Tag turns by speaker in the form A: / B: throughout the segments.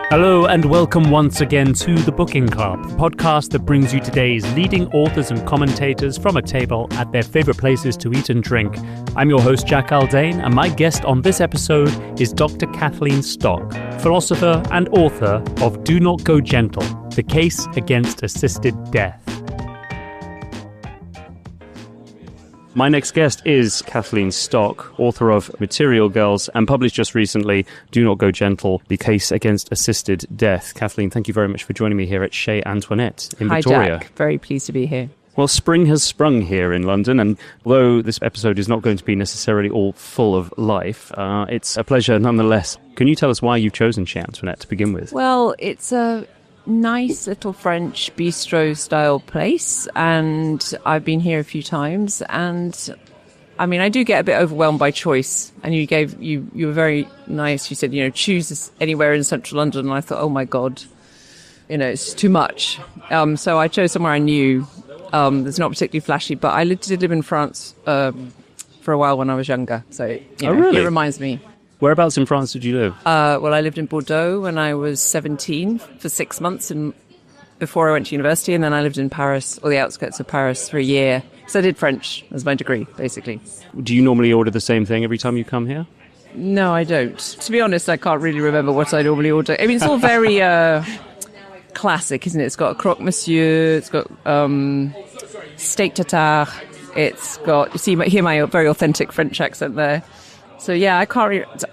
A: Hello and welcome once again to The Booking Club, the podcast that brings you today's leading authors and commentators from a table at their favourite places to eat and drink. I'm your host, Jack Aldane, and my guest on this episode is Dr. Kathleen Stock, philosopher and author of Do Not Go Gentle, The Case Against Assisted Death. My next guest is Kathleen Stock, author of Material Girls and published just recently, Do Not Go Gentle, The Case Against Assisted Death. Kathleen, thank you very much for joining me here at Chez Antoinette in Victoria.
B: Hi, Jack. Very pleased to be here.
A: Well, spring has sprung here in London, and although this episode is not going to be necessarily all full of life, it's a pleasure nonetheless. Can you tell us why you've chosen Chez Antoinette to begin with?
B: Well, it's a nice little French bistro-style place, and I've been here a few times, and I mean, I do get a bit overwhelmed by choice, and you were very nice. You said, choose anywhere in central London, and I thought, oh my God, it's too much. So I chose somewhere I knew. It's not particularly flashy, but I did live in France for a while when I was younger, so
A: really?
B: It reminds me.
A: Whereabouts in France did you live?
B: Well, I lived in Bordeaux when I was 17 for 6 months before I went to university, and then I lived in Paris, or the outskirts of Paris, for a year. So I did French as my degree, basically.
A: Do you normally order the same thing every time you come here?
B: No, I don't. To be honest, I can't really remember what I normally order. I mean, it's all very classic, isn't it? It's got a croque monsieur, it's got steak tartare, it's got, hear my very authentic French accent there. So yeah,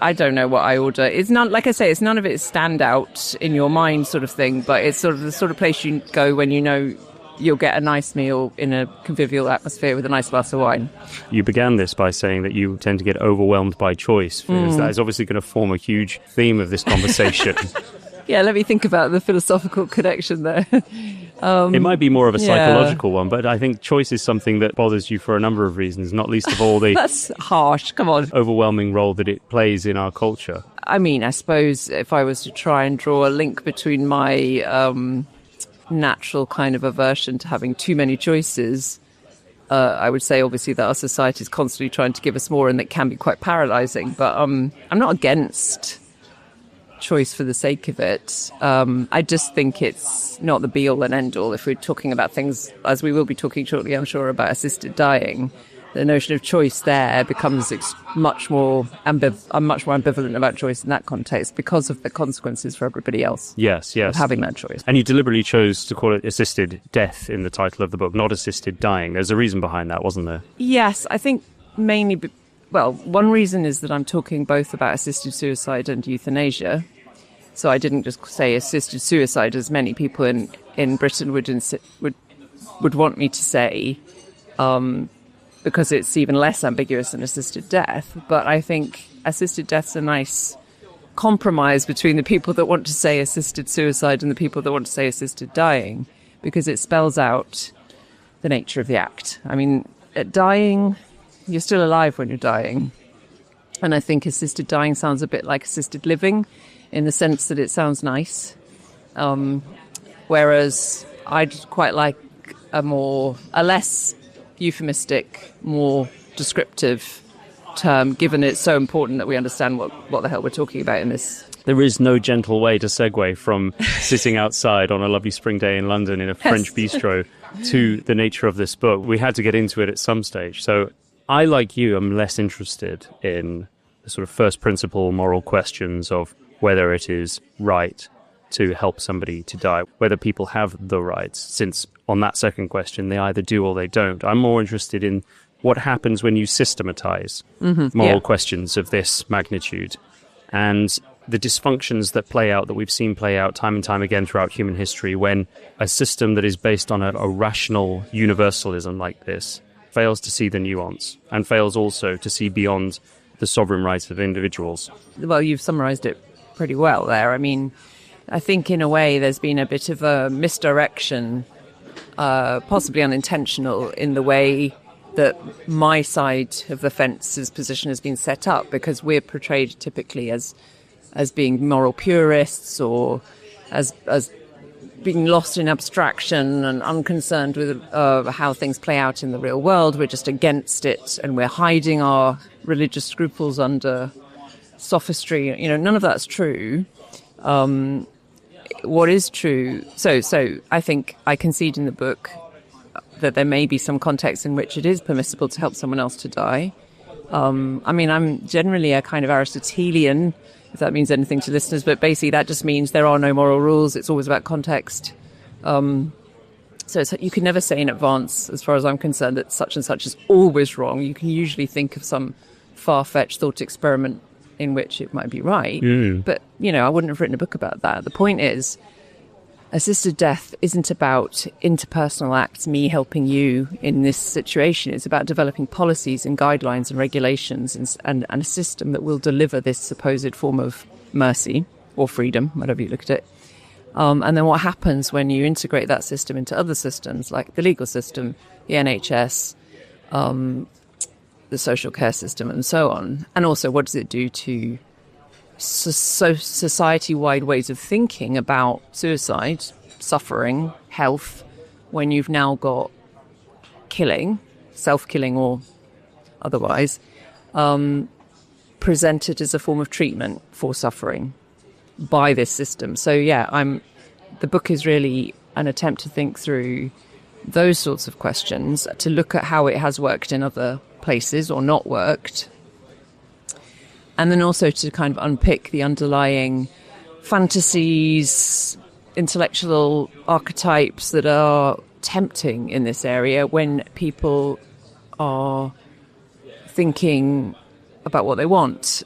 B: I don't know what I order. It's not, like I say, it's none of it stand out in your mind sort of thing, but it's sort of the sort of place you go when you know you'll get a nice meal in a convivial atmosphere with a nice glass of wine. You began this by saying that you tend to get overwhelmed by choice. That is obviously going to form a huge theme of this conversation. Yeah, let me think about the philosophical connection there.
A: It might be more of a psychological one, but I think choice is something that bothers you for a number of reasons, not least of all the
B: That's harsh, come on.
A: Overwhelming role that it plays in our culture.
B: I mean, I suppose if I was to try and draw a link between my natural kind of aversion to having too many choices, I would say obviously that our society is constantly trying to give us more, and it can be quite paralysing. But I'm not against choice for the sake of it. I just think it's not the be-all and end-all. If we're talking about things, as we will be talking shortly, I'm sure, about assisted dying, the notion of choice there becomes much more ambivalent about choice in that context because of the consequences for everybody else.
A: Yes.
B: Of having that choice.
A: And you deliberately chose to call it assisted death in the title of the book, not assisted dying. There's a reason behind that, wasn't there?
B: Yes, I think mainly, one reason is that I'm talking both about assisted suicide and euthanasia. So I didn't just say assisted suicide, as many people in Britain would want me to say, because it's even less ambiguous than assisted death. But I think assisted death's a nice compromise between the people that want to say assisted suicide and the people that want to say assisted dying, because it spells out the nature of the act. I mean, at dying, you're still alive when you're dying. And I think assisted dying sounds a bit like assisted living, in the sense that it sounds nice, whereas I'd quite like a less euphemistic, more descriptive term, given it's so important that we understand what the hell we're talking about in this.
A: There is no gentle way to segue from sitting outside on a lovely spring day in London in a French bistro to the nature of this book. We had to get into it at some stage. So I, like you, am less interested in the sort of first principle moral questions of whether it is right to help somebody to die, whether people have the rights, since on that second question, they either do or they don't. I'm more interested in what happens when you systematize moral questions of this magnitude, and the dysfunctions that we've seen play out time and time again throughout human history when a system that is based on a rational universalism like this fails to see the nuance and fails also to see beyond the sovereign rights of individuals.
B: Well, you've summarized it pretty well there. I mean, I think in a way there's been a bit of a misdirection, possibly unintentional, in the way that my side of the fence's position has been set up, because we're portrayed typically as being moral purists, or as being lost in abstraction and unconcerned with how things play out in the real world. We're just against it, and we're hiding our religious scruples under sophistry. None of that's true. what is true, so I think I concede in the book that there may be some context in which it is permissible to help someone else to die. I'm generally a kind of Aristotelian, if that means anything to listeners, but basically that just means there are no moral rules. It's always about context. So you can never say in advance, as far as I'm concerned, that such and such is always wrong. You can usually think of some far-fetched thought experiment in which it might be right. But, I wouldn't have written a book about that. The point is, assisted death isn't about interpersonal acts, me helping you in this situation. It's about developing policies and guidelines and regulations and a system that will deliver this supposed form of mercy or freedom, whatever you look at it. And then what happens when you integrate that system into other systems, like the legal system, the NHS, the social care system, and so on. And also, what does it do to society-wide ways of thinking about suicide, suffering, health, when you've now got killing, self-killing or otherwise, presented as a form of treatment for suffering by this system. So the book is really an attempt to think through those sorts of questions, to look at how it has worked in other places or not worked, and then also to kind of unpick the underlying fantasies, intellectual archetypes that are tempting in this area when people are thinking about what they want.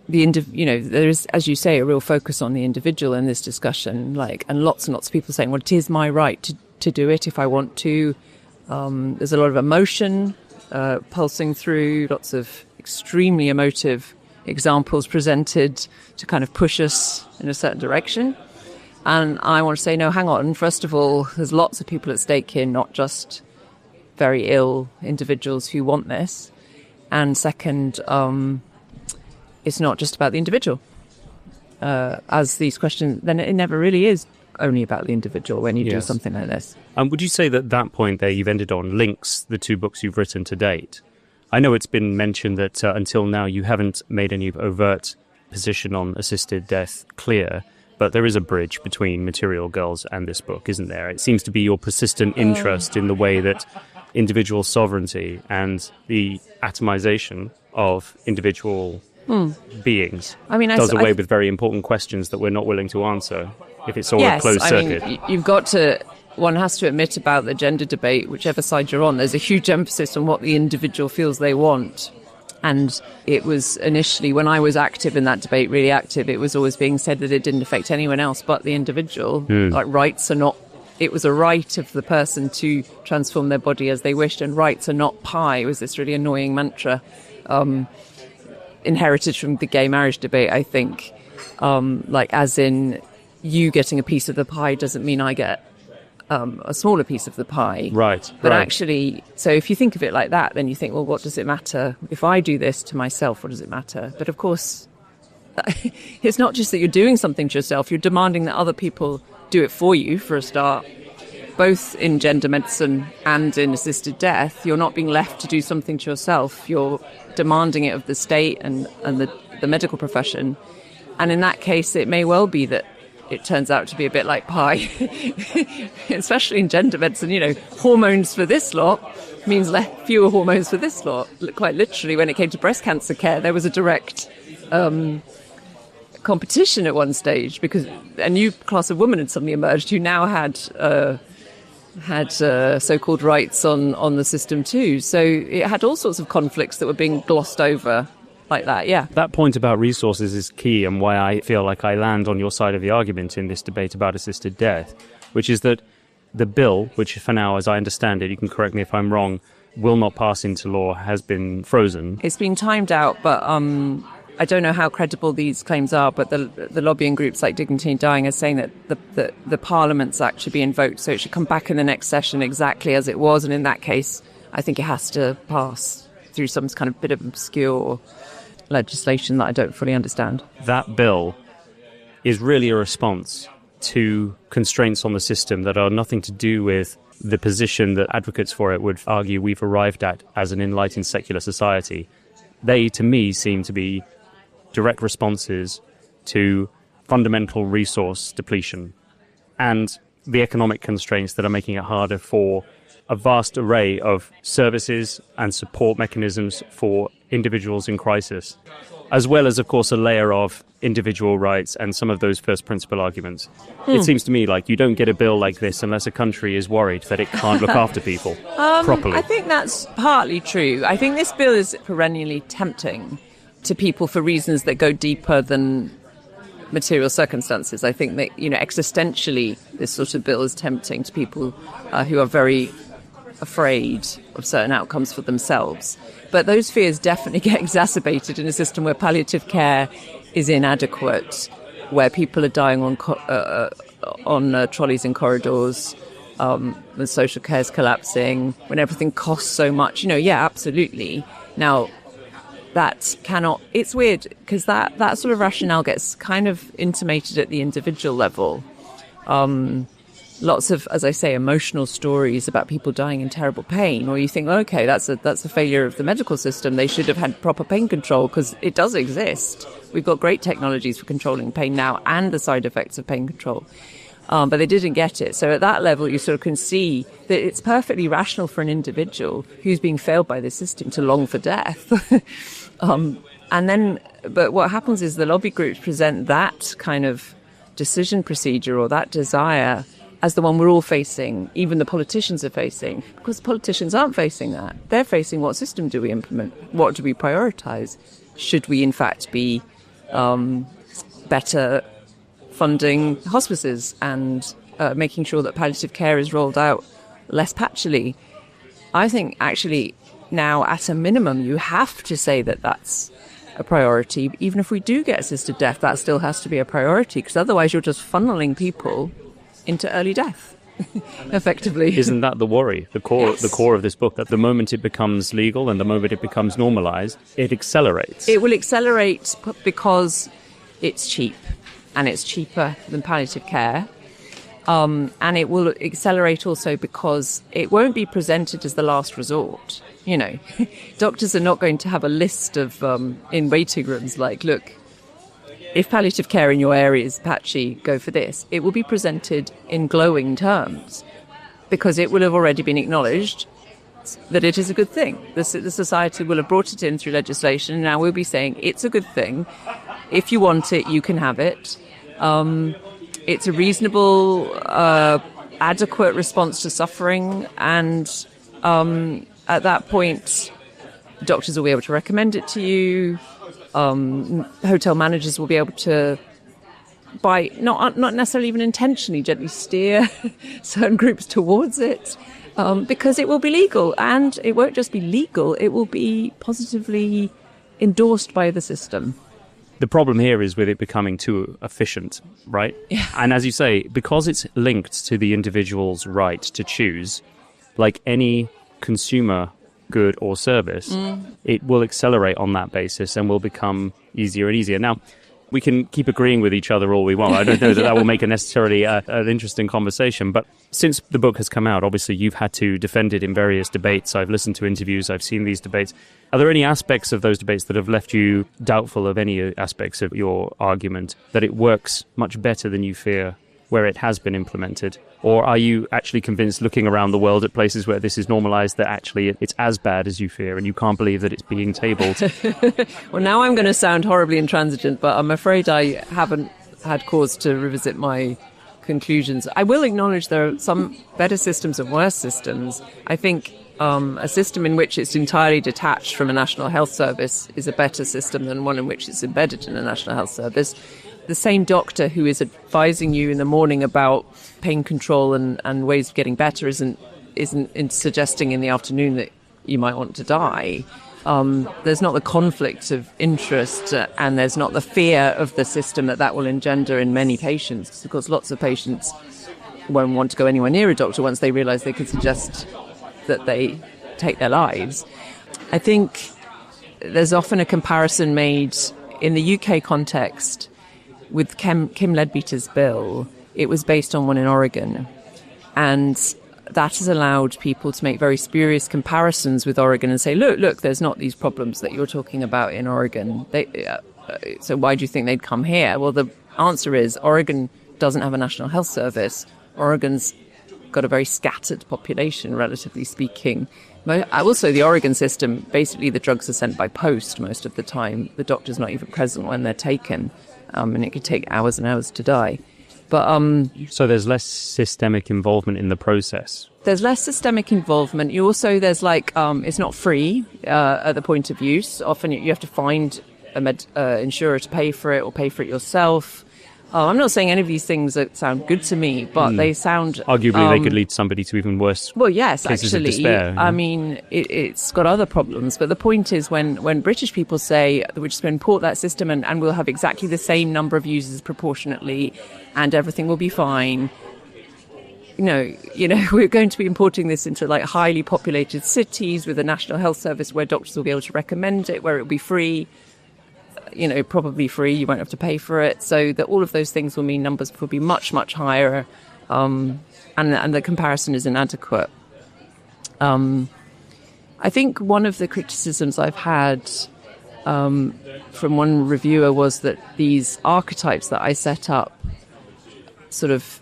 B: There is, as you say, a real focus on the individual in this discussion, and lots and lots of people saying, well, it is my right to do it if I want to. There's a lot of emotion pulsing through, lots of extremely emotive examples presented to kind of push us in a certain direction. And I want to say, no, hang on. First of all, there's lots of people at stake here, not just very ill individuals who want this. And second, it's not just about the individual. As these questions, then it never really is only about the individual when you do something like this.
A: Would you say that point there you've ended on links the two books you've written to date? I know it's been mentioned that until now you haven't made any overt position on assisted death clear, but there is a bridge between Material Girls and this book, isn't there? It seems to be your persistent interest in the way that individual sovereignty and the atomization of individual beings does away with very important questions that we're not willing to answer if it's all a closed circuit.
B: One has to admit about the gender debate, whichever side you're on, there's a huge emphasis on what the individual feels they want. And it was initially, when I was active in that debate, really active, it was always being said that it didn't affect anyone else but the individual. Like rights are not, it was a right of the person to transform their body as they wished, and rights are not pie. It was this really annoying mantra inherited from the gay marriage debate, I think. As in, you getting a piece of the pie doesn't mean I get a smaller piece of the pie.
A: Right.
B: But actually, so if you think of it like that, then you think, well, what does it matter? If I do this to myself, what does it matter? But of course, it's not just that you're doing something to yourself, you're demanding that other people do it for you, for a start. Both in gender medicine and in assisted death, you're not being left to do something to yourself. You're demanding it of the state and the medical profession. And in that case, it may well be that it turns out to be a bit like pie, especially in gender medicine. Hormones for this lot means fewer hormones for this lot. Quite literally, when it came to breast cancer care, there was a direct competition at one stage because a new class of women had suddenly emerged who now had so-called rights on the system too. So it had all sorts of conflicts that were being glossed over like that, yeah.
A: That point about resources is key, and why I feel like I land on your side of the argument in this debate about assisted death, which is that the bill, which for now, as I understand it, you can correct me if I'm wrong, will not pass into law, has been frozen.
B: It's been timed out, but I don't know how credible these claims are, but the lobbying groups like Dignity in Dying are saying that the Parliament's Act should be invoked, so it should come back in the next session exactly as it was, and in that case, I think it has to pass through some kind of bit of obscure legislation that I don't fully understand.
A: That bill is really a response to constraints on the system that are nothing to do with the position that advocates for it would argue we've arrived at as an enlightened secular society. They, to me, seem to be direct responses to fundamental resource depletion and the economic constraints that are making it harder for a vast array of services and support mechanisms for individuals in crisis, as well as, of course, a layer of individual rights and some of those first principle arguments. It seems to me like you don't get a bill like this unless a country is worried that it can't look after people properly.
B: I think that's partly true. I think this bill is perennially tempting to people for reasons that go deeper than material circumstances. I think that, existentially, this sort of bill is tempting to people who are very afraid of certain outcomes for themselves. But those fears definitely get exacerbated in a system where palliative care is inadequate, where people are dying on trolleys in corridors, when social care is collapsing, when everything costs so much. Absolutely. Now, that cannot... It's weird, because that sort of rationale gets kind of intimated at the individual level. Lots of, as I say, emotional stories about people dying in terrible pain, or you think, okay, that's a failure of the medical system. They should have had proper pain control, because it does exist. We've got great technologies for controlling pain now and the side effects of pain control. But they didn't get it. So at that level, you sort of can see that it's perfectly rational for an individual who's being failed by the system to long for death. But what happens is the lobby groups present that kind of decision procedure or that desire as the one we're all facing, even the politicians are facing, because the politicians aren't facing that. They're facing, what system do we implement? What do we prioritise? Should we, in fact, be better funding hospices and making sure that palliative care is rolled out less patchily? I think, actually, now, at a minimum, you have to say that that's a priority. Even if we do get assisted death, that still has to be a priority, because otherwise you're just funneling people into early death, effectively.
A: Isn't that the worry, the core of this book, that the moment it becomes legal and the moment it becomes normalized, it accelerates?
B: It will accelerate because it's cheap, and it's cheaper than palliative care. And it will accelerate also because it won't be presented as the last resort. Doctors are not going to have a list of in waiting rooms like, look, if palliative care in your area is patchy, go for this. It will be presented in glowing terms because it will have already been acknowledged that it is a good thing. The society will have brought it in through legislation, and now we'll be saying it's a good thing. If you want it, you can have it. It's a reasonable, adequate response to suffering, and at that point, doctors will be able to recommend it to you. Hotel managers will be able to, by not necessarily even intentionally, gently steer certain groups towards it, because it will be legal, and it won't just be legal; it will be positively endorsed by the system.
A: The problem here is with it becoming too efficient, right?
B: Yeah.
A: And as you say, because it's linked to the individual's right to choose, like any consumer good or service, it will accelerate on that basis and will become easier and easier. Now, we can keep agreeing with each other all we want. I don't know that will make a necessarily an interesting conversation. But since the book has come out, obviously you've had to defend it in various debates. I've listened to interviews. I've seen these debates. Are there any aspects of those debates that have left you doubtful of any aspects of your argument, that it works much better than you fear where it has been implemented? Or are you actually convinced, looking around the world at places where this is normalized, that actually it's as bad as you fear and you can't believe that it's being tabled?
B: Well, now I'm going to sound horribly intransigent, but I'm afraid I haven't had cause to revisit my conclusions. I will acknowledge there are some better systems and worse systems. I think a system in which it's entirely detached from a national health service is a better system than one in which it's embedded in a national health service. The same doctor who is advising you in the morning about pain control and ways of getting better isn't suggesting in the afternoon that you might want to die. There's not the conflict of interest and there's not the fear of the system that will engender in many patients. Of course, lots of patients won't want to go anywhere near a doctor once they realise they can suggest that they take their lives. I think there's often a comparison made in the UK context with Kim Leadbeater's bill. It was based on one in Oregon, and that has allowed people to make very spurious comparisons with Oregon and say, look, there's not these problems that you're talking about in Oregon. So why do you think they'd come here? Well, the answer is Oregon doesn't have a national health service. Oregon's got a very scattered population, relatively speaking. Also, the Oregon system, basically the drugs are sent by post most of the time. The doctor's not even present when they're taken, and it could take hours and hours to die. But
A: so there's less systemic involvement in the process.
B: There's less systemic involvement. There's it's not free at the point of use. Often you have to find an insurer to pay for it or pay for it yourself. I'm not saying any of these things that sound good to me, but they sound...
A: Arguably, they could lead somebody to even worse
B: yes,
A: cases
B: actually.
A: of despair.
B: I mean, it's got other problems. But the point is when British people say we're just going to import that system and we'll have exactly the same number of users proportionately and everything will be fine... we're going to be importing this into highly populated cities with a national health service where doctors will be able to recommend it, where it will be free, probably free. You won't have to pay for it. So that all of those things will mean numbers will be much, much higher. And the comparison is inadequate. I think one of the criticisms I've had from one reviewer was that these archetypes that I set up,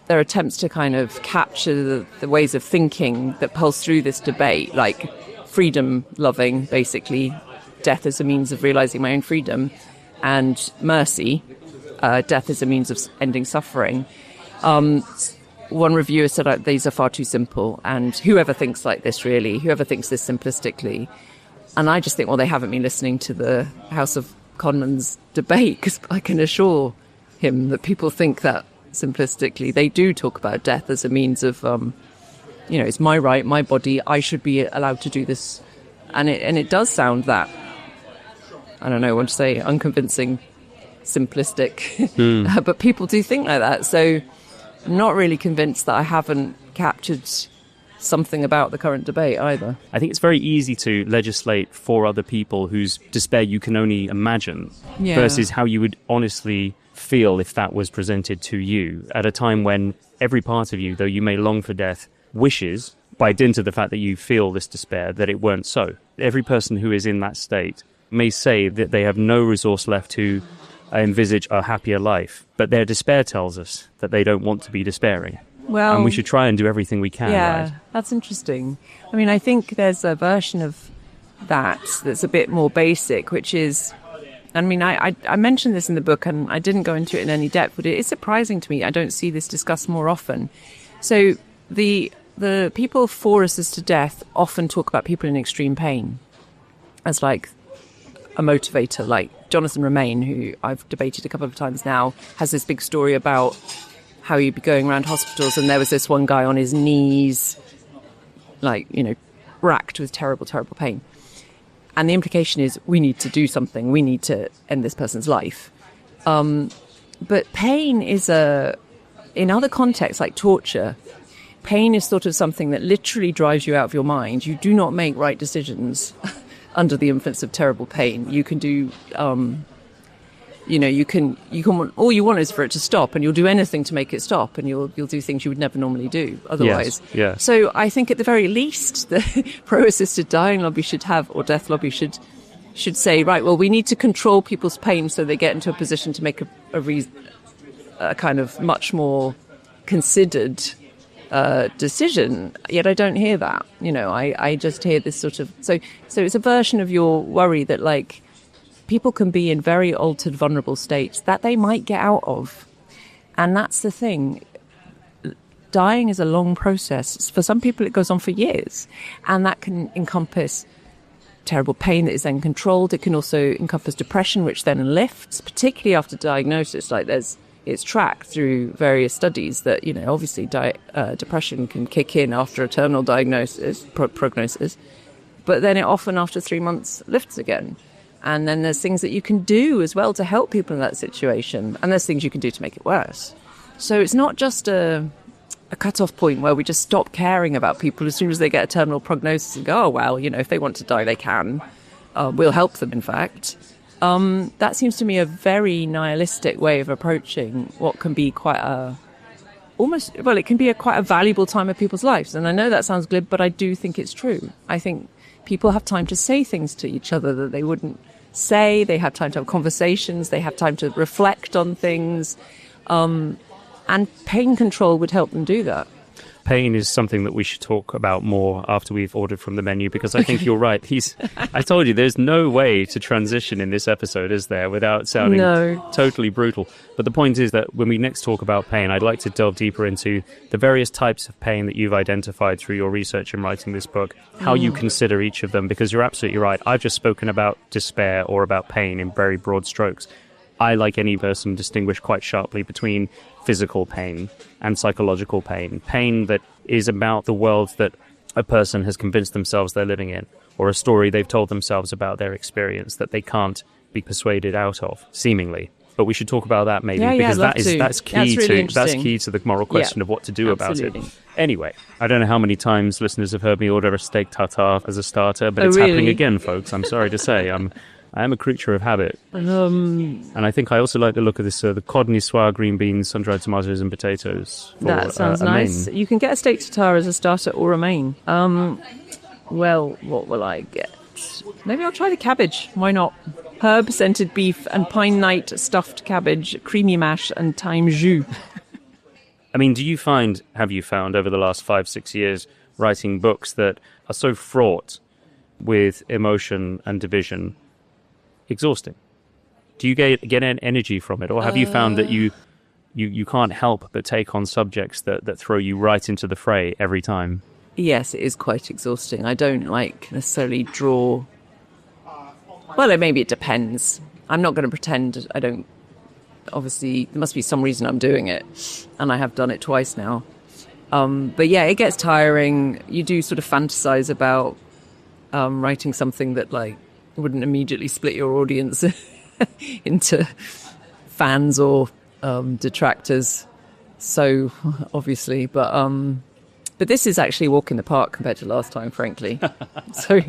B: their attempts to kind of capture the ways of thinking that pulse through this debate, like freedom loving, basically, death as a means of realizing my own freedom, and mercy, death as a means of ending suffering. One reviewer said these are far too simple, and whoever thinks like this whoever thinks this simplistically. And I just think, well, they haven't been listening to the House of Commons debate, because I can assure him that people think that simplistically. They do talk about death as a means of, it's my right, my body, I should be allowed to do this. And it does sound that, I don't know, I want to say unconvincing, simplistic, but people do think like that. So I'm not really convinced that I haven't captured something about the current debate either.
A: I think it's very easy to legislate for other people whose despair you can only imagine versus how you would honestly feel if that was presented to you at a time when every part of you, though you may long for death, wishes, by dint of the fact that you feel this despair, that it weren't so. Every person who is in that state may say that they have no resource left to envisage a happier life, but their despair tells us that they don't want to be despairing.
B: Well,
A: and we should try and do everything we can.
B: Yeah, that's interesting. I mean, I think there's a version of that's a bit more basic, which is, I mean, I mentioned this in the book and I didn't go into it in any depth, but it is surprising to me. I don't see this discussed more often. So the people for assisted death often talk about people in extreme pain as like a motivator. Like Jonathan Romain, who I've debated a couple of times now, has this big story about how you'd be going around hospitals and there was this one guy on his knees, racked with terrible, terrible pain. And the implication is we need to do something. We need to end this person's life. But pain is in other contexts, like torture, pain is sort of something that literally drives you out of your mind. You do not make right decisions under the influence of terrible pain. You can do, you can all you want is for it to stop, and you'll do anything to make it stop, and you'll do things you would never normally do otherwise.
A: Yes.
B: So I think at the very least, the pro-assisted dying lobby should have, or death lobby should say, right, well, we need to control people's pain so they get into a position to make a kind of much more considered decision. Yet I don't hear that. I just hear this sort of so it's a version of your worry that like people can be in very altered, vulnerable states that they might get out of. And that's the thing. Dying is a long process. For some people, it goes on for years. And that can encompass terrible pain that is then controlled. It can also encompass depression, which then lifts, particularly after diagnosis. Like it's tracked through various studies that, obviously depression can kick in after a terminal diagnosis, prognosis. But then it often, after 3 months, lifts again. And then there's things that you can do as well to help people in that situation. And there's things you can do to make it worse. So it's not just a cut-off point where we just stop caring about people as soon as they get a terminal prognosis and go, oh, well, if they want to die, they can. We'll help them, in fact. That seems to me a very nihilistic way of approaching what can be quite it can be quite a valuable time of people's lives. And I know that sounds glib, but I do think it's true. I think people have time to say things to each other that they wouldn't say, they have time to have conversations, they have time to reflect on things. And pain control would help them do that.
A: Pain is something that we should talk about more after we've ordered from the menu, because I think you're right. I told you, there's no way to transition in this episode, is there, without sounding totally brutal. But the point is that when we next talk about pain, I'd like to delve deeper into the various types of pain that you've identified through your research in writing this book, how you consider each of them, because you're absolutely right. I've just spoken about despair or about pain in very broad strokes. I, like any person, distinguish quite sharply between physical pain and psychological pain. Pain that is about the world that a person has convinced themselves they're living in, or a story they've told themselves about their experience that they can't be persuaded out of, seemingly. But we should talk about that maybe, because that's key to the moral question of what to do about it. Anyway, I don't know how many times listeners have heard me order a steak tartare as a starter, but it's happening again, folks. I'm sorry to say. I am a creature of habit. And I think I also like the look of this, the cod niçoise, green beans, sun-dried tomatoes and potatoes.
B: That sounds nice. You can get a steak tartare as a starter or a main. Well, what will I get? Maybe I'll try the cabbage. Why not? Herb-scented beef and pine night stuffed cabbage, creamy mash and thyme jus.
A: I mean, have you found over the last 5-6 years writing books that are so fraught with emotion and division exhausting? Do you get an energy from it, or have you found that you can't help but take on subjects that throw you right into the fray every time?
B: Yes, it is quite exhausting. I don't necessarily draw. Well, maybe it depends. I'm not going to pretend I don't. Obviously, there must be some reason I'm doing it, and I have done it twice now. But yeah, it gets tiring. You do sort of fantasize about writing something that wouldn't immediately split your audience into fans or detractors. So obviously, but this is actually a walk in the park compared to last time, frankly. So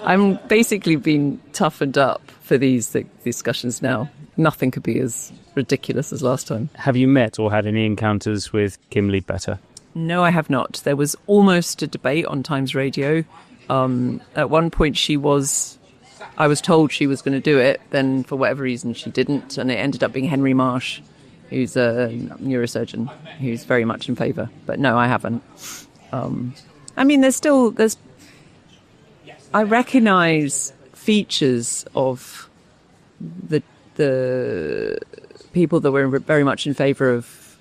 B: I'm basically being toughened up for these discussions now. Nothing could be as ridiculous as last time.
A: Have you met or had any encounters with Kim Leadbetter?
B: No, I have not. There was almost a debate on Times Radio. At one point I was told she was going to do it, then for whatever reason she didn't, and it ended up being Henry Marsh, who's a neurosurgeon, who's very much in favour. But no, I haven't. I mean, I recognise features of the people that were very much in favour of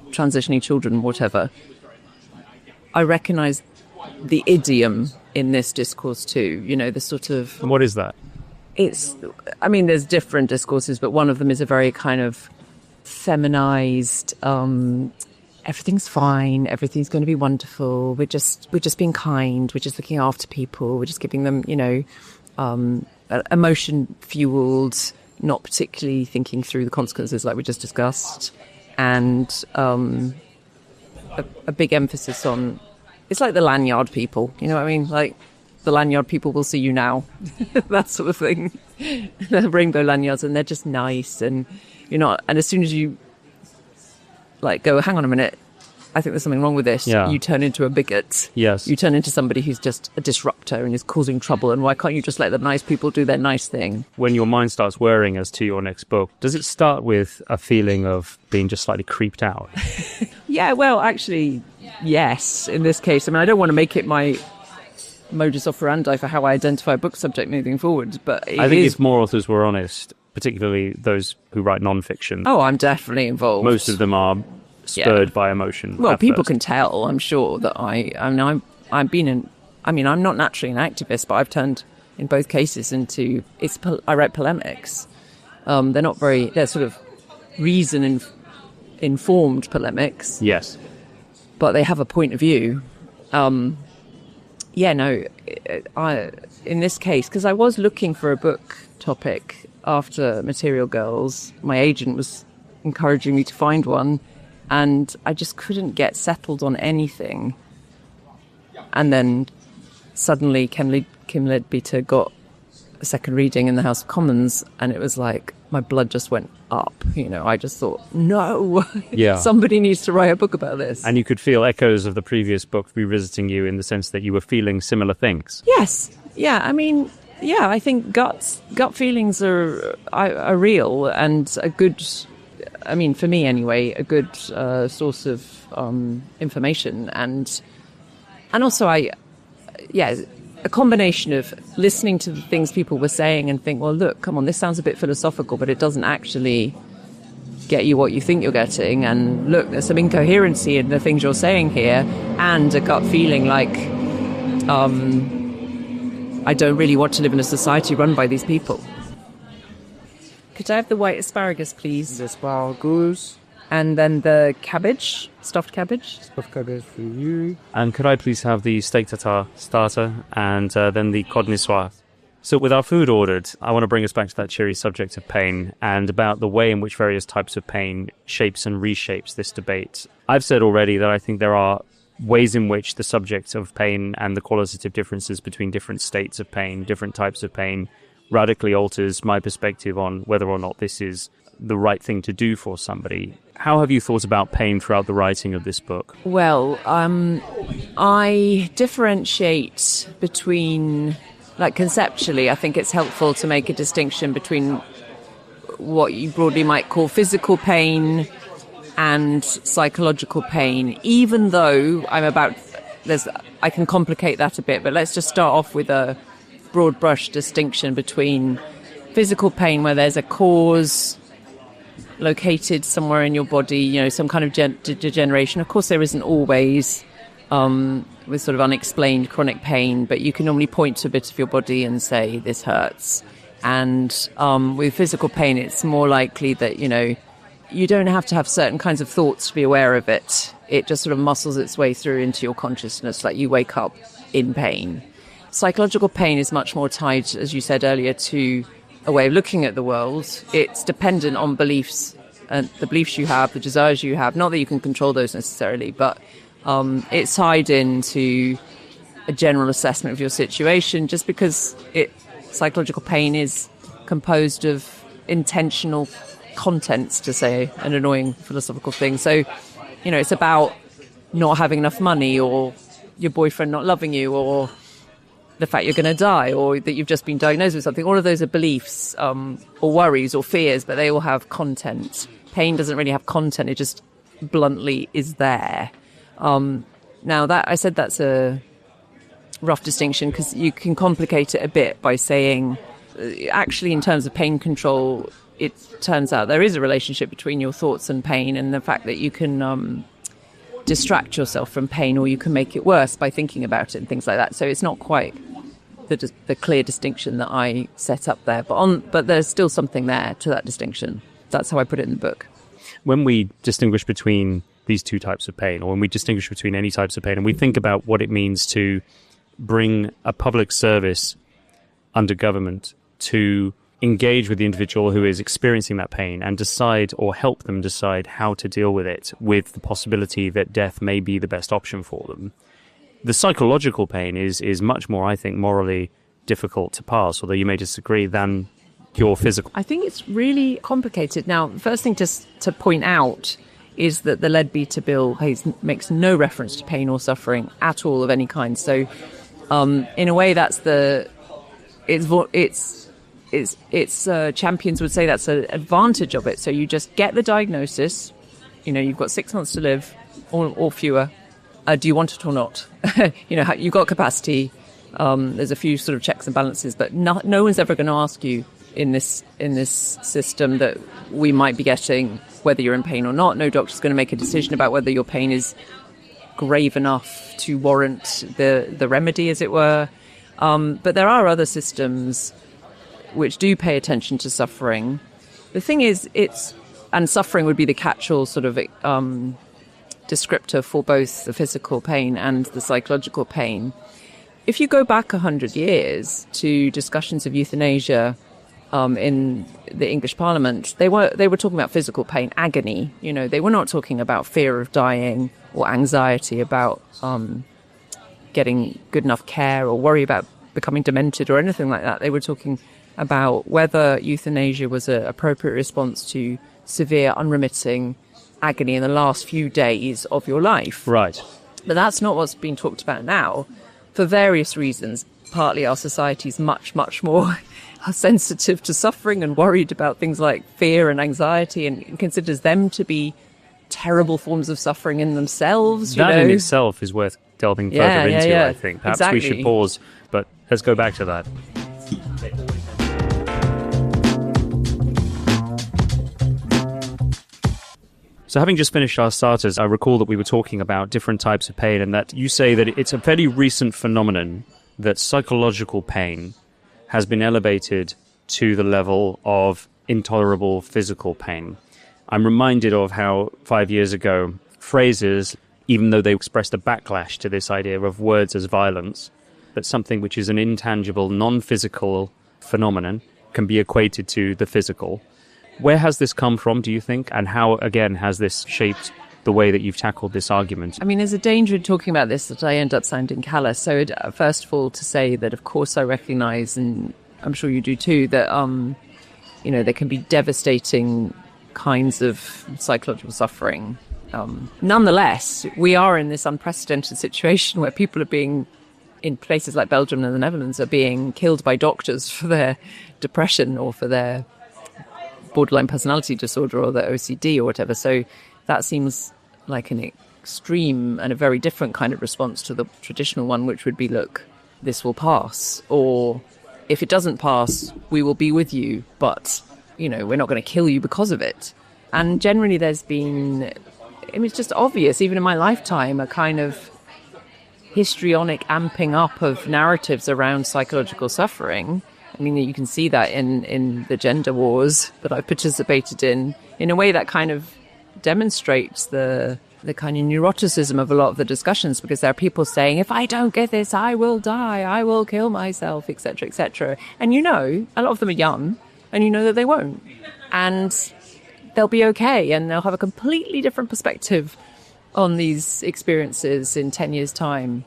B: transitioning children, whatever. I recognise the idiom in this discourse too, the sort of...
A: And what is that?
B: There's different discourses, but one of them is a very kind of feminized, everything's fine, everything's going to be wonderful, we're just being kind, we're just looking after people, we're just giving them, emotion fueled, not particularly thinking through the consequences like we just discussed, and a big emphasis on... It's like the lanyard people, you know what I mean? Like, the lanyard people will see you now, that sort of thing. They're rainbow lanyards, and they're just nice, and and as soon as you go, hang on a minute, I think there's something wrong with this, you turn into a bigot.
A: Yes.
B: You turn into somebody who's just a disruptor and is causing trouble, and why can't you just let the nice people do their nice thing?
A: When your mind starts whirring as to your next book, does it start with a feeling of being just slightly creeped out?
B: Yeah, well, actually, yes, in this case. I mean, I don't want to make it my modus operandi for how I identify a book subject moving forward, but
A: I think if more authors were honest, particularly those who write non-fiction...
B: Oh, I'm definitely involved.
A: Most of them are spurred by emotion.
B: Well, people can tell, I'm sure, that I'm not naturally an activist, but I've turned, in both cases, into... I write polemics. They're sort of reason-informed polemics.
A: Yes.
B: But they have a point of view. In this case, because I was looking for a book topic after Material Girls, my agent was encouraging me to find one, and I just couldn't get settled on anything. And then suddenly Kim Leadbetter got a second reading in the House of Commons, and it was like, my blood just went up. I just thought, no,
A: Yeah.
B: somebody needs to write a book about this.
A: And you could feel echoes of the previous book revisiting you in the sense that you were feeling similar things.
B: Yes. Yeah. I mean, yeah, I think gut feelings are real and a good, I mean, for me anyway, a good source of information. And also a combination of listening to the things people were saying and think, well, look, come on, this sounds a bit philosophical, but it doesn't actually get you what you think you're getting. And look, there's some incoherency in the things you're saying here, and a gut feeling like I don't really want to live in a society run by these people. Could I have the white asparagus, please?
C: The asparagus.
B: And then the cabbage, stuffed cabbage.
C: Stuffed cabbage for you.
A: And could I please have the steak tartare starter and then the cod niçoise? So with our food ordered, I want to bring us back to that cheery subject of pain and about the way in which various types of pain shapes and reshapes this debate. I've said already that I think there are ways in which the subject of pain and the qualitative differences between different states of pain, different types of pain, radically alters my perspective on whether or not this is the right thing to do for somebody. How have you thought about pain throughout the writing of this book?
B: Well, I differentiate between, like conceptually, I think it's helpful to make a distinction between what you broadly might call physical pain and psychological pain, even though I can complicate that a bit, but let's just start off with a broad brush distinction between physical pain, where there's a cause located somewhere in your body, some kind of degeneration. Of course, there isn't always with sort of unexplained chronic pain, but you can normally point to a bit of your body and say, this hurts. And with physical pain, it's more likely that, you don't have to have certain kinds of thoughts to be aware of it. It just sort of muscles its way through into your consciousness, like you wake up in pain. Psychological pain is much more tied, as you said earlier, to a way of looking at the world. It's dependent on beliefs and the beliefs you have, the desires you have. Not that you can control those necessarily, but it's tied into a general assessment of your situation, just because psychological pain is composed of intentional contents, to say an annoying philosophical thing. So, it's about not having enough money, or your boyfriend not loving you, or the fact you're going to die, or that you've just been diagnosed with something. All of those are beliefs or worries or fears, but they all have content. Pain doesn't really have content. It just bluntly is there. Now, I said that's a rough distinction because you can complicate it a bit by saying, actually, in terms of pain control, it turns out there is a relationship between your thoughts and pain, and the fact that you can distract yourself from pain, or you can make it worse by thinking about it and things like that. So it's not quite the clear distinction that I set up there, but there's still something there to that distinction. That's how I put it in the book.
A: When we distinguish between these two types of pain, or when we distinguish between any types of pain, and we think about what it means to bring a public service under government to engage with the individual who is experiencing that pain and decide, or help them decide, how to deal with it, with the possibility that death may be the best option for them. The psychological pain is much more, I think, morally difficult to pass, although you may disagree, than your physical.
B: I think it's really complicated. Now, the first thing just to point out is that the Lead-Beater Bill makes no reference to pain or suffering at all of any kind. So, in a way, that's its champions would say that's an advantage of it. So you just get the diagnosis. You've got 6 months to live, or fewer. Do you want it or not? You've got capacity. There's a few sort of checks and balances, but no one's ever going to ask you in this system that we might be getting whether you're in pain or not. No doctor's going to make a decision about whether your pain is grave enough to warrant the remedy, as it were. But there are other systems which do pay attention to suffering. The thing is, and suffering would be the catch-all sort of descriptor for both the physical pain and the psychological pain. If you go back 100 years to discussions of euthanasia in the English Parliament, they were talking about physical pain, agony. They were not talking about fear of dying or anxiety about getting good enough care or worry about becoming demented or anything like that. They were talking about whether euthanasia was an appropriate response to severe, unremitting agony in the last few days of your life.
A: Right.
B: But that's not what's being talked about now, for various reasons. Partly our society is much, much more sensitive to suffering and worried about things like fear and anxiety, and considers them to be terrible forms of suffering in themselves.
A: That in itself is worth delving further into, I think. Perhaps
B: exactly.
A: we should pause, but let's go back to that. So having just finished our starters, I recall that we were talking about different types of pain, and that you say that it's a fairly recent phenomenon that psychological pain has been elevated to the level of intolerable physical pain. I'm reminded of how 5 years ago, phrases, even though they expressed a backlash to this idea of words as violence, that something which is an intangible, non-physical phenomenon can be equated to the physical. Where has this come from, do you think? And how, again, has this shaped the way that you've tackled this argument?
B: I mean, there's a danger in talking about this that I end up sounding callous. So first of all, to say that, of course, I recognise, and I'm sure you do too, that, there can be devastating kinds of psychological suffering. Nonetheless, we are in this unprecedented situation where people are being, in places like Belgium and the Netherlands, are being killed by doctors for their depression or for their borderline personality disorder or their OCD or whatever. So that seems like an extreme and a very different kind of response to the traditional one, which would be, look, this will pass. Or if it doesn't pass, we will be with you, but, we're not going to kill you because of it. And generally there's been, it's just obvious, even in my lifetime, a kind of histrionic amping up of narratives around psychological suffering. I mean, you can see that in the gender wars that I've participated in a way that kind of demonstrates the kind of neuroticism of a lot of the discussions, because there are people saying, if I don't get this, I will die, I will kill myself, etc., etc. And a lot of them are young, and that they won't. And they'll be okay, and they'll have a completely different perspective on these experiences in 10 years' time.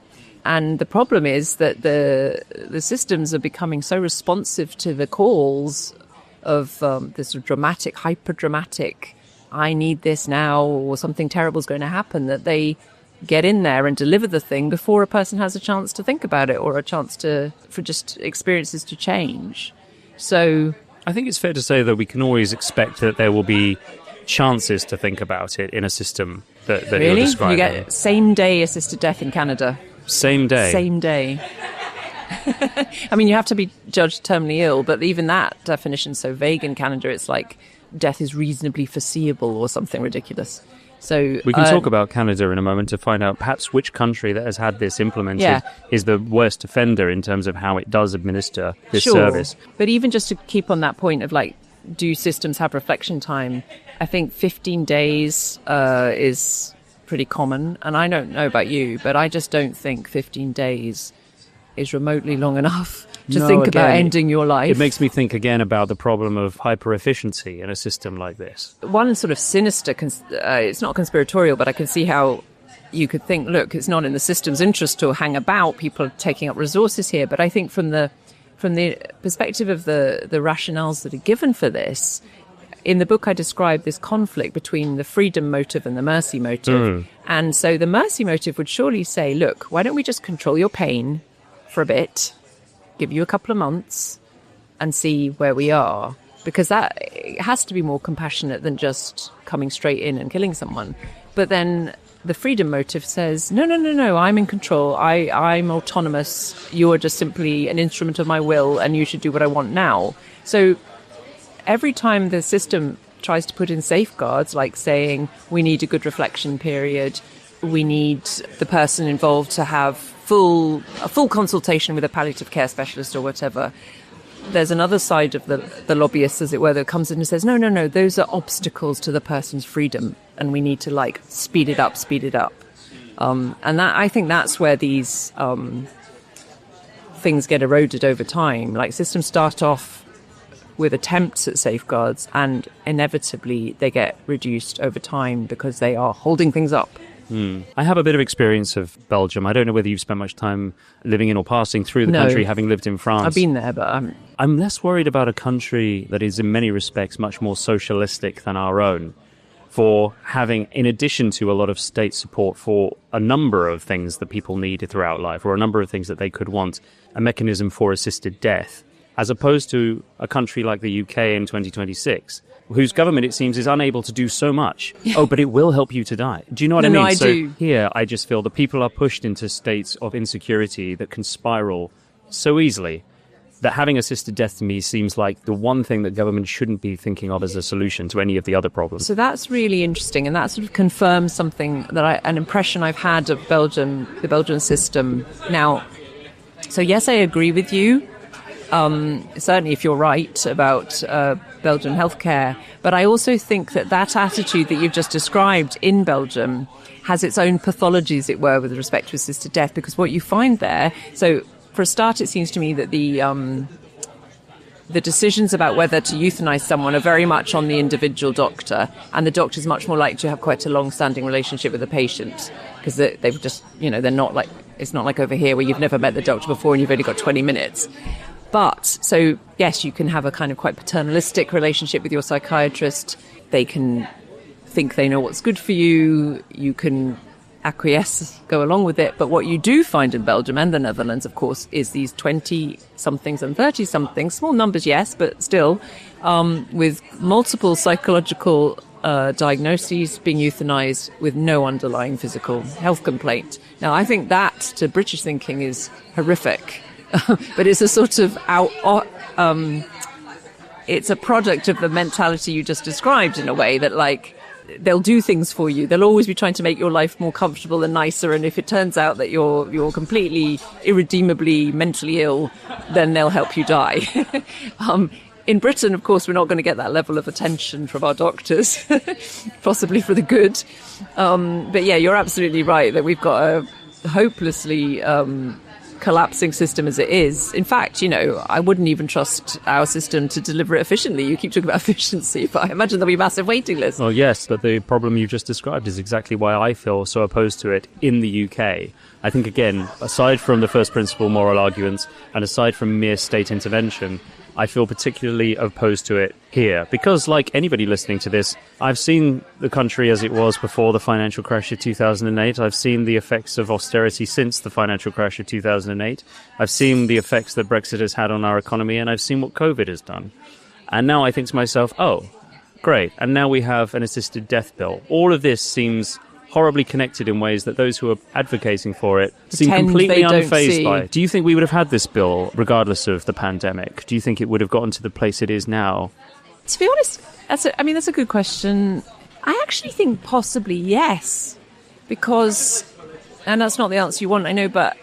B: And the problem is that the systems are becoming so responsive to the calls of this sort of dramatic, hyper-dramatic, I need this now, or something terrible is going to happen, that they get in there and deliver the thing before a person has a chance to think about it or a chance for just experiences to change. So
A: I think it's fair to say that we can always expect that there will be chances to think about it in a system that
B: really?
A: You're describing.
B: You get same-day assisted death in Canada.
A: Same day?
B: Same day. I mean, you have to be judged terminally ill, but even that definition's so vague in Canada, it's like death is reasonably foreseeable or something ridiculous. So
A: we can talk about Canada in a moment to find out perhaps which country that has had this implemented is the worst offender in terms of how it does administer this service.
B: But even just to keep on that point of do systems have reflection time? I think 15 days is pretty common. And I don't know about you, but I just don't think 15 days is remotely long enough to think about ending your life.
A: It makes me think again about the problem of hyper-efficiency in a system like this.
B: One sort of sinister, it's not conspiratorial, but I can see how you could think, look, it's not in the system's interest to hang about. People are taking up resources here. But I think from the perspective of the rationales that are given for this, in the book I describe this conflict between the freedom motive and the mercy motive. And so the mercy motive would surely say, look, why don't we just control your pain for a bit, give you a couple of months and see where we are, because that has to be more compassionate than just coming straight in and killing someone. But then the freedom motive says, no, I'm in control. I'm autonomous. You are just simply an instrument of my will, and you should do what I want now. So every time the system tries to put in safeguards, like saying we need a good reflection period, we need the person involved to have a full consultation with a palliative care specialist or whatever, there's another side of the lobbyists, as it were, that comes in and says, no, those are obstacles to the person's freedom, and we need to speed it up. And that, I think that's where these things get eroded over time. Like, systems start off with attempts at safeguards, and inevitably they get reduced over time because they are holding things up.
A: I have a bit of experience of Belgium. I don't know whether you've spent much time living in or passing through the country, having lived in France.
B: I've been there, but
A: I'm less worried about a country that is in many respects much more socialistic than our own, for having, in addition to a lot of state support for a number of things that people need throughout life, or a number of things that they could want, a mechanism for assisted death, as opposed to a country like the UK in 2026, whose government, it seems, is unable to do so much. Oh, but it will help you to die. Do you know what I mean?
B: No, I do.
A: Here, I just feel that people are pushed into states of insecurity that can spiral so easily, that having assisted death to me seems like the one thing that government shouldn't be thinking of as a solution to any of the other problems.
B: So that's really interesting, and that sort of confirms something that an impression I've had of Belgium, the Belgian system. Now, so yes, I agree with you. Certainly if you're right about Belgian healthcare, but I also think that attitude that you've just described in Belgium has its own pathology, as it were, with respect to assisted death, because what you find there, so for a start, it seems to me that the decisions about whether to euthanize someone are very much on the individual doctor, and the doctor's much more likely to have quite a long-standing relationship with the patient, because they've just, they're not like, it's not like over here where you've never met the doctor before and you've only got 20 minutes. But, so, yes, you can have a kind of quite paternalistic relationship with your psychiatrist. They can think they know what's good for you. You can acquiesce, go along with it. But what you do find in Belgium and the Netherlands, of course, is these 20-somethings and 30-somethings, small numbers, yes, but still, with multiple psychological diagnoses being euthanized with no underlying physical health complaint. Now, I think that, to British thinking, is horrific. But it's a sort of it's a product of the mentality you just described, in a way that, like, they'll do things for you. They'll always be trying to make your life more comfortable and nicer. And if it turns out that you're completely irredeemably mentally ill, then they'll help you die. In Britain, of course, we're not going to get that level of attention from our doctors, possibly for the good. But yeah, you're absolutely right that we've got a hopelessly collapsing system as it is. In fact, I wouldn't even trust our system to deliver it efficiently. You keep talking about efficiency, but I imagine there'll be massive waiting lists.
A: Well, yes, but the problem you just described is exactly why I feel so opposed to it in the UK. I think, again, aside from the first principle moral arguments and aside from mere state intervention, I feel particularly opposed to it here because, like anybody listening to this, I've seen the country as it was before the financial crash of 2008. I've seen the effects of austerity since the financial crash of 2008. I've seen the effects that Brexit has had on our economy, and I've seen what COVID has done. And now I think to myself, oh, great. And now we have an assisted death bill. All of this seems horribly connected in ways that those who are advocating for it seem completely unfazed by. Do you think we would have had this bill regardless of the pandemic? Do you think it would have gotten to the place it is now?
B: To be honest, that's a good question. I actually think possibly yes, because, and that's not the answer you want, I know, but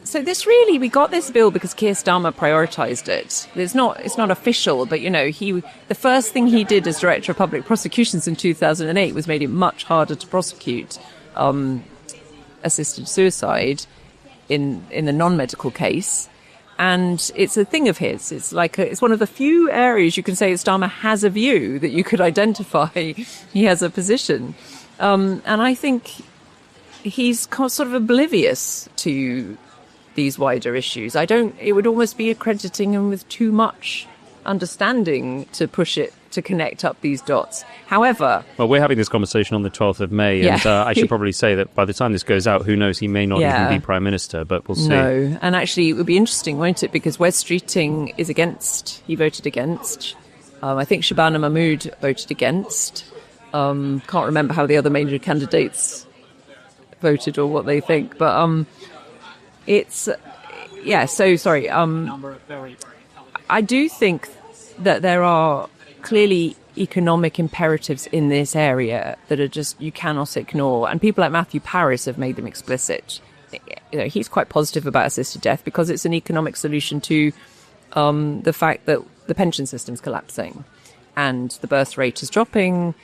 B: so we got this bill because Keir Starmer prioritised it. It's not official, but the first thing he did as Director of Public Prosecutions in 2008 was made it much harder to prosecute assisted suicide in the non-medical case. And it's a thing of his. It's like it's one of the few areas you can say Starmer has a view, that you could identify he has a position. And I think he's sort of oblivious to these wider issues. It would almost be accrediting him with too much understanding to push it, to connect up these dots. However...
A: Well, we're having this conversation on the 12th of May, and I should probably say that by the time this goes out, who knows, he may not even be Prime Minister, but we'll see.
B: No, and actually it would be interesting, won't it? Because Wes Streeting is against. He voted against. I think Shabana Mahmood voted against. Can't remember how the other major candidates voted or what they think, but it's... Yeah, so, sorry. I do think that there are clearly economic imperatives in this area that are just, you cannot ignore. And people like Matthew Parris have made them explicit. He's quite positive about assisted death because it's an economic solution to the fact that the pension system's collapsing and the birth rate is dropping.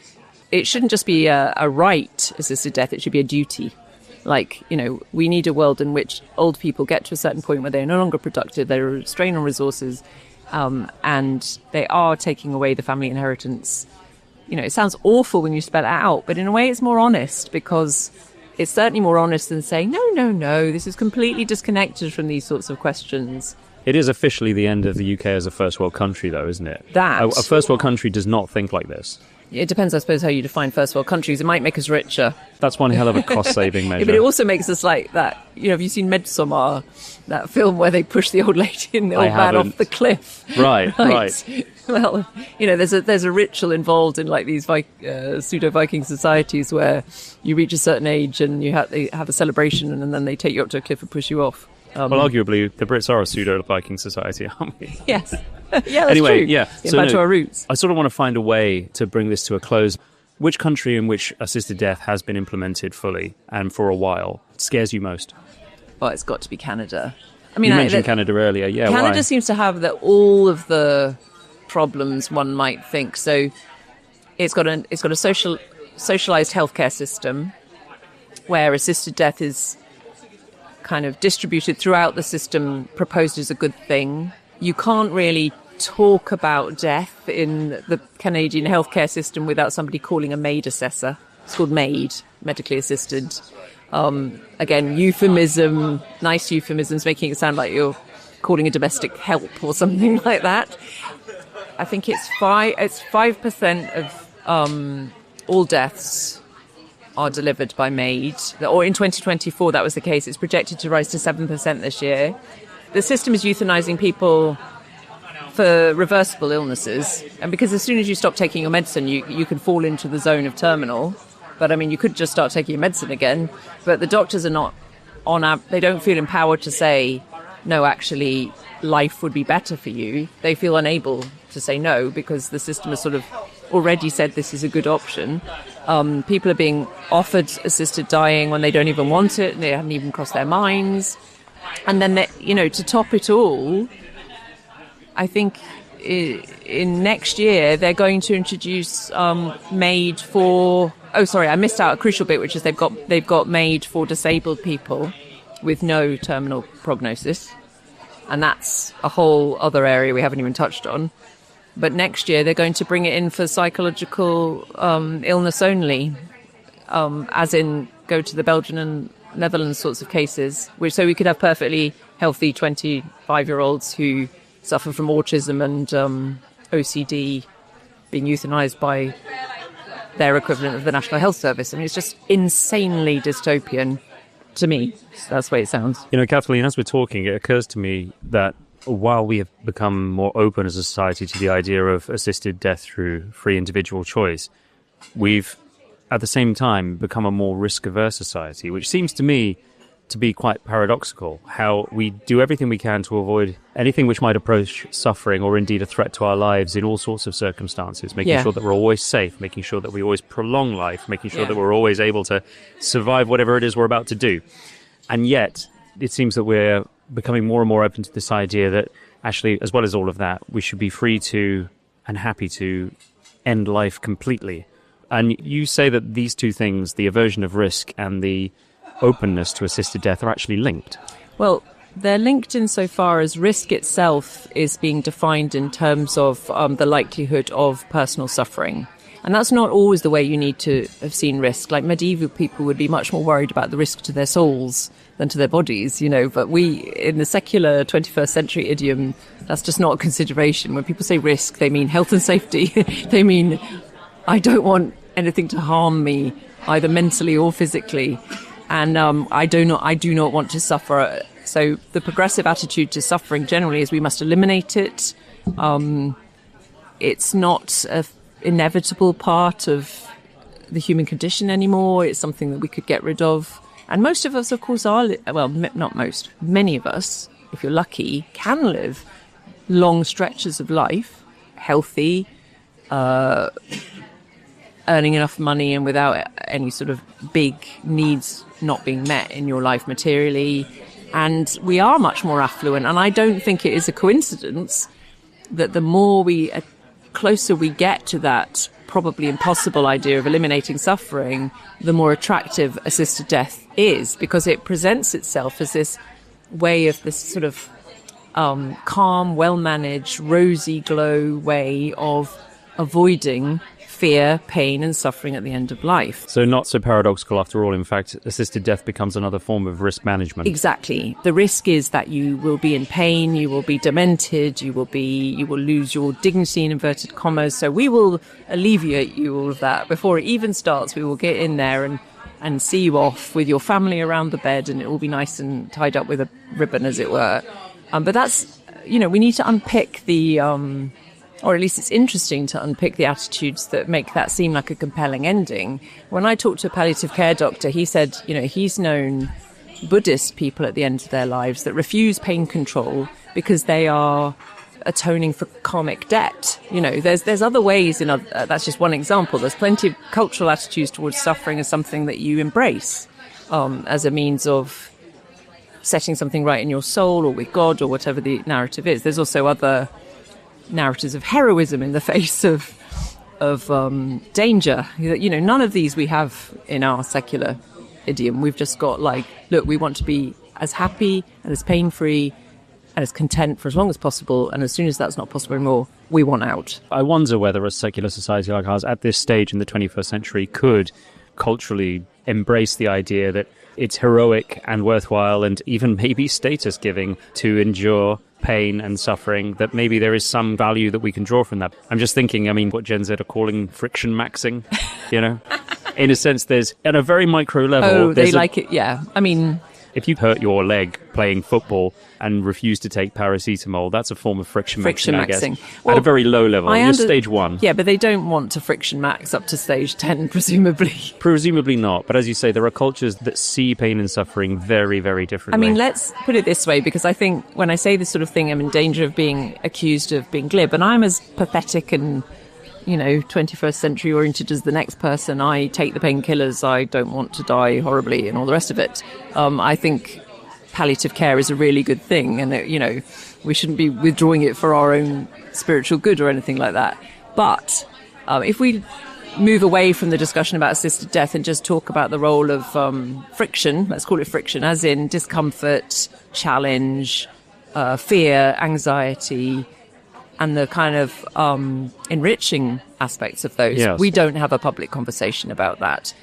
B: It shouldn't just be a right, assisted death, it should be a duty. Like, we need a world in which old people get to a certain point where they're no longer productive, they're a strain on resources, and they are taking away the family inheritance. It sounds awful when you spell it out, but in a way it's more honest because it's certainly more honest than saying, no, this is completely disconnected from these sorts of questions.
A: It is officially the end of the UK as a first world country, though, isn't it?
B: That
A: a first world country does not think like this.
B: It depends, I suppose, how you define first world countries. It might make us richer.
A: That's one hell of a cost-saving measure.
B: Yeah, but it also makes us like that. Have you seen Midsommar, that film where they push the old lady and the old man off the cliff?
A: Right.
B: Well, there's a ritual involved in like these pseudo-Viking societies where you reach a certain age and they have a celebration and then they take you up to a cliff and push you off.
A: Well, arguably, the Brits are a pseudo-Viking society, aren't we?
B: Yes. Yeah, that's
A: anyway,
B: true.
A: Yeah.
B: So back to our roots.
A: I sort of want to find a way to bring this to a close. Which country in which assisted death has been implemented fully and for a while scares you most?
B: Well, it's got to be Canada.
A: I mean, you mentioned Canada earlier. Yeah,
B: Canada
A: why?
B: seems to have all of the problems one might think. So it's got a socialised healthcare system where assisted death is kind of distributed throughout the system, proposed as a good thing. You can't really talk about death in the Canadian healthcare system without somebody calling a MAID assessor. It's called MAID, medically assisted. Again, euphemism, nice euphemisms, making it sound like you're calling a domestic help or something like that. I think it's 5% of all deaths are delivered by MAID. Or in 2024, that was the case. It's projected to rise to 7% this year. The system is euthanizing people for reversible illnesses. And because as soon as you stop taking your medicine, you can fall into the zone of terminal. But I mean, you could just start taking your medicine again. But the doctors are not they don't feel empowered to say, no, actually, life would be better for you. They feel unable to say no because the system has sort of already said this is a good option. People are being offered assisted dying when they don't even want it, and they haven't even crossed their minds. And then, to top it all, I think in next year they're going to introduce MAID for... Oh, sorry, I missed out a crucial bit, which is they've got MAID for disabled people with no terminal prognosis. And that's a whole other area we haven't even touched on. But next year they're going to bring it in for psychological illness only, as in go to the Belgian and Netherlands sorts of cases, so we could have perfectly healthy 25-year-olds who suffer from autism and OCD being euthanized by their equivalent of the National Health Service. I mean, it's just insanely dystopian to me. That's the way it sounds.
A: Kathleen, as we're talking, it occurs to me that while we have become more open as a society to the idea of assisted death through free individual choice, we've at the same time become a more risk-averse society, which seems to me to be quite paradoxical, how we do everything we can to avoid anything which might approach suffering or indeed a threat to our lives in all sorts of circumstances, making sure that we're always safe, making sure that we always prolong life, making sure that we're always able to survive whatever it is we're about to do. And yet, it seems that we're becoming more and more open to this idea that actually, as well as all of that, we should be free to and happy to end life completely. And you say that these two things, the aversion of risk and the openness to assisted death, are actually linked.
B: Well, they're linked insofar as risk itself is being defined in terms of the likelihood of personal suffering. And that's not always the way you need to have seen risk. Like medieval people would be much more worried about the risk to their souls than to their bodies, But we, in the secular 21st century idiom, that's just not a consideration. When people say risk, they mean health and safety. They mean, I don't want anything to harm me, either mentally or physically. And I do not want to suffer. So the progressive attitude to suffering generally is we must eliminate it. It's not an inevitable part of the human condition anymore. It's something that we could get rid of. And most of us, of course, not most, many of us, if you're lucky, can live long stretches of life, healthy, earning enough money and without any sort of big needs not being met in your life materially. And we are much more affluent. And I don't think it is a coincidence that the more closer we get to that probably impossible idea of eliminating suffering, the more attractive assisted death is, because it presents itself as this way of this sort of calm, well-managed, rosy glow way of avoiding fear, pain, and suffering at the end of life.
A: So not so paradoxical after all. In fact, assisted death becomes another form of risk management.
B: Exactly. The risk is that you will be in pain, you will be demented, you will lose your dignity in inverted commas. So we will alleviate you all of that. Before it even starts, we will get in there and see you off with your family around the bed, and it will be nice and tied up with a ribbon, as it were. But that's, we need to unpick the... or at least it's interesting to unpick the attitudes that make that seem like a compelling ending. When I talked to a palliative care doctor, he said, he's known Buddhist people at the end of their lives that refuse pain control because they are atoning for karmic debt. There's other ways, that's just one example. There's plenty of cultural attitudes towards suffering as something that you embrace as a means of setting something right in your soul or with God or whatever the narrative is. There's also other narratives of heroism in the face of danger. None of these we have in our secular idiom. We've just got look, we want to be as happy and as pain-free and as content for as long as possible, and as soon as that's not possible anymore, we want out.
A: I wonder whether a secular society like ours at this stage in the 21st century could culturally embrace the idea that it's heroic and worthwhile and even maybe status-giving to endure pain and suffering, that maybe there is some value that we can draw from that. I'm just thinking, what Gen Z are calling friction maxing, In a sense, there's, at a very micro level...
B: Oh, they like it, yeah.
A: If you hurt your leg playing football and refuse to take paracetamol, that's a form of friction maxing, I guess. Well, at a very low level. You're stage 1.
B: Yeah, but they don't want to friction max up to stage 10, presumably.
A: Presumably not. But as you say, there are cultures that see pain and suffering very, very differently.
B: Let's put it this way, because I think when I say this sort of thing, I'm in danger of being accused of being glib. And I'm as pathetic and 21st century oriented as the next person. I take the painkillers. I don't want to die horribly and all the rest of it. I think palliative care is a really good thing, and we shouldn't be withdrawing it for our own spiritual good or anything like that. But if we move away from the discussion about assisted death and just talk about the role of friction, let's call it friction, as in discomfort, challenge, fear, anxiety, and the kind of enriching aspects of those.
A: Yes.
B: We don't have a public conversation about that.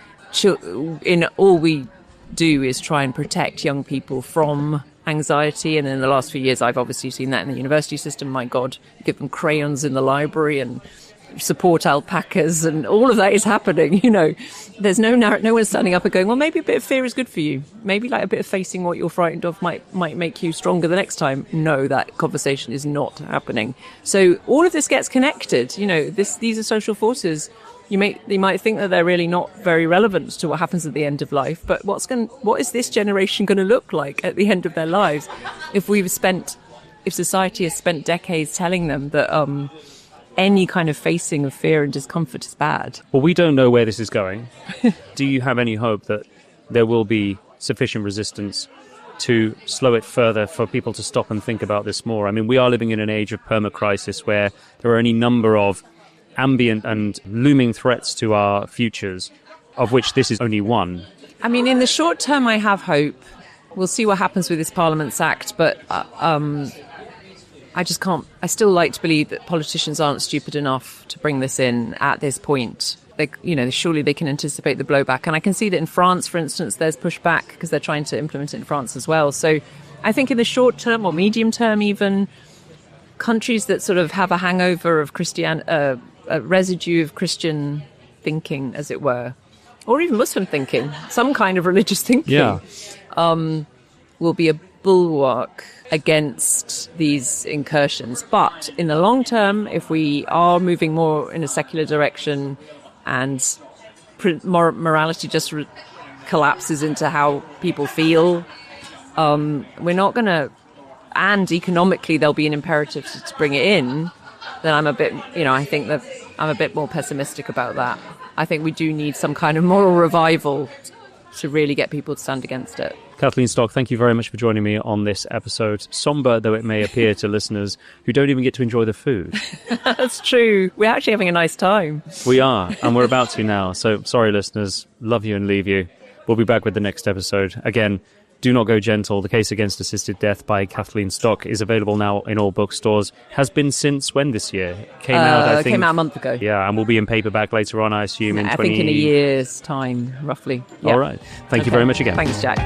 B: All we do is try and protect young people from anxiety. And in the last few years, I've obviously seen that in the university system. My God, give them crayons in the library and support alpacas, and all of that is happening. There's no one standing up and going, well, maybe a bit of fear is good for you. Maybe a bit of facing what you're frightened of might make you stronger the next time. No, that conversation is not happening. So all of this gets connected. These are social forces. You might think that they're really not very relevant to what happens at the end of life, but what is this generation going to look like at the end of their lives if society has spent decades telling them that any kind of facing of fear and discomfort is bad?
A: Well, we don't know where this is going. Do you have any hope that there will be sufficient resistance to slow it further for people to stop and think about this more? We are living in an age of perma-crisis where there are any number of ambient and looming threats to our futures, of which this is only one.
B: In the short term, I have hope. We'll see what happens with this Parliaments Act, but I just can't. I still like to believe that politicians aren't stupid enough to bring this in at this point. Surely they can anticipate the blowback. And I can see that in France, for instance, there's pushback because they're trying to implement it in France as well. So I think in the short term or medium term, even countries that sort of have a hangover of a residue of Christian thinking, as it were, or even Muslim thinking, some kind of religious thinking, will be a bulwark against these incursions. But in the long term, if we are moving more in a secular direction and morality just collapses into how people feel, we're not going to, and economically there'll be an imperative to bring it in, then I'm a bit, I think that I'm a bit more pessimistic about that. I think we do need some kind of moral revival to really get people to stand against it.
A: Kathleen Stock, thank you very much for joining me on this episode, somber though it may appear to listeners who don't even get to enjoy the food.
B: That's true. We're actually having a nice time.
A: We are, and we're about to now. So sorry, listeners. Love you and leave you. We'll be back with the next episode. Again, Do Not Go Gentle, The Case Against Assisted Death by Kathleen Stock is available now in all bookstores. Has been since when this year? Came out
B: a month ago.
A: Yeah, and will be in paperback later on, I assume,
B: I think in a year's time, roughly.
A: All right. Thank you very much again.
B: Thanks, Jack.